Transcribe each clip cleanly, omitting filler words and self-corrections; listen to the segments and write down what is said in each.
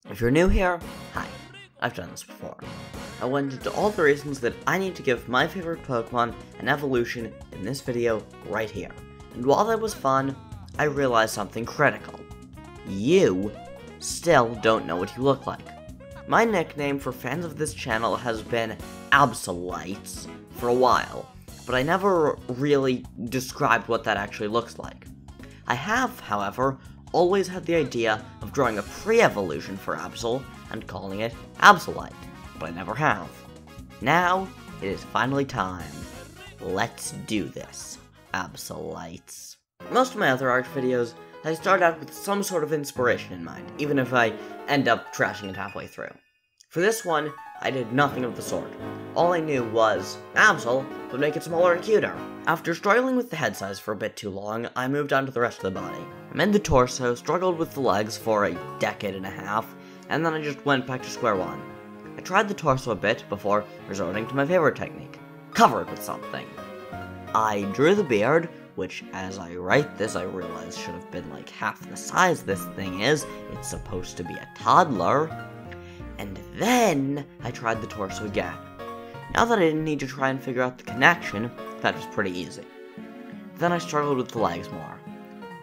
If you're new here, hi, I've done this before. I went into all the reasons that I need to give my favorite Pokemon an evolution in this video right here. And while that was fun, I realized something critical. You still don't know what you look like. My nickname for fans of this channel has been Absol-Lites for a while, but I never really described what that actually looks like. I have, however, always had the idea of drawing a pre-evolution for Absol and calling it Absol-Lite, but I never have. Now, it is finally time. Let's do this, Absol-Lites. Most of my other art videos, I start out with some sort of inspiration in mind, even if I end up trashing it halfway through. For this one, I did nothing of the sort. All I knew was, Absol would make it smaller and cuter. After struggling with the head size for a bit too long, I moved on to the rest of the body. I made the torso, struggled with the legs for a decade and a half, and then I just went back to square one. I tried the torso a bit before resorting to my favorite technique, cover it with something. I drew the beard, which as I write this I realize should have been like half the size this thing is. It's supposed to be a toddler. And then I tried the torso again. Now that I didn't need to try and figure out the connection, that was pretty easy. Then I struggled with the legs more.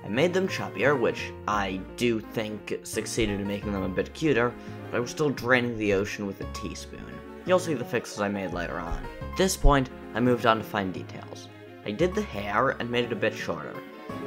I made them chubbier, which I do think succeeded in making them a bit cuter, but I was still draining the ocean with a teaspoon. You'll see the fixes I made later on. At this point, I moved on to fine details. I did the hair and made it a bit shorter.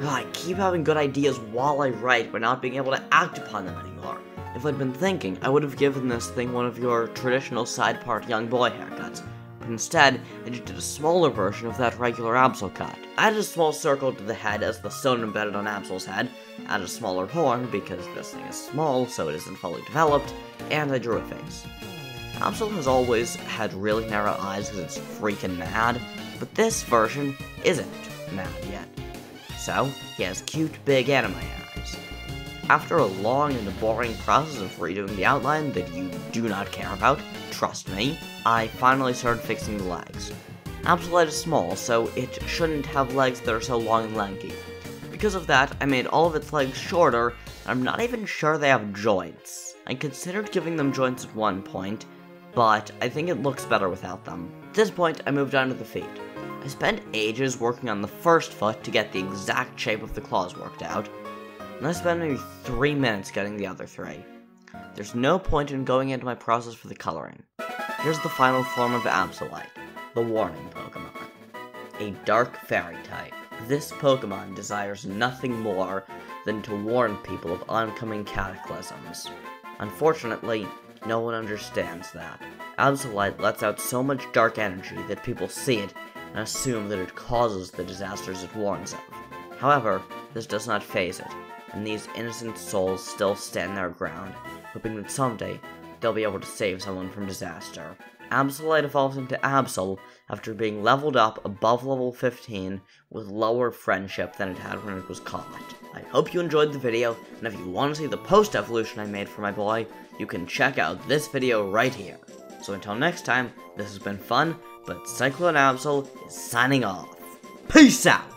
I keep having good ideas while I write, but not being able to act upon them anymore. If I'd been thinking, I would have given this thing one of your traditional side-part young boy haircuts. But instead, I just did a smaller version of that regular Absol cut. I added a small circle to the head as the stone embedded on Absol's head, added a smaller horn because this thing is small so it isn't fully developed, and I drew a face. Absol has always had really narrow eyes because it's freaking mad, but this version isn't mad yet. So, he has cute big anime eyes. After a long and boring process of redoing the outline that you do not care about, trust me, I finally started fixing the legs. Absol-Lite is small, so it shouldn't have legs that are so long and lanky. Because of that, I made all of its legs shorter, and I'm not even sure they have joints. I considered giving them joints at one point, but I think it looks better without them. At this point, I moved on to the feet. I spent ages working on the first foot to get the exact shape of the claws worked out, and I spent maybe 3 minutes getting the other 3. There's no point in going into my process for the coloring. Here's the final form of Absol-Lite, the Warning Pokemon. A dark fairy type. This Pokemon desires nothing more than to warn people of oncoming cataclysms. Unfortunately, no one understands that. Absol-Lite lets out so much dark energy that people see it and assume that it causes the disasters it warns of. However, this does not faze it, and these innocent souls still stand their ground, hoping that someday they'll be able to save someone from disaster. Absol-Lite evolves into Absol after being leveled up above level 15 with lower friendship than it had when it was caught. I hope you enjoyed the video, and if you want to see the post-evolution I made for my boy, you can check out this video right here. So until next time, this has been fun, but CycloneAbsol is signing off. Peace out!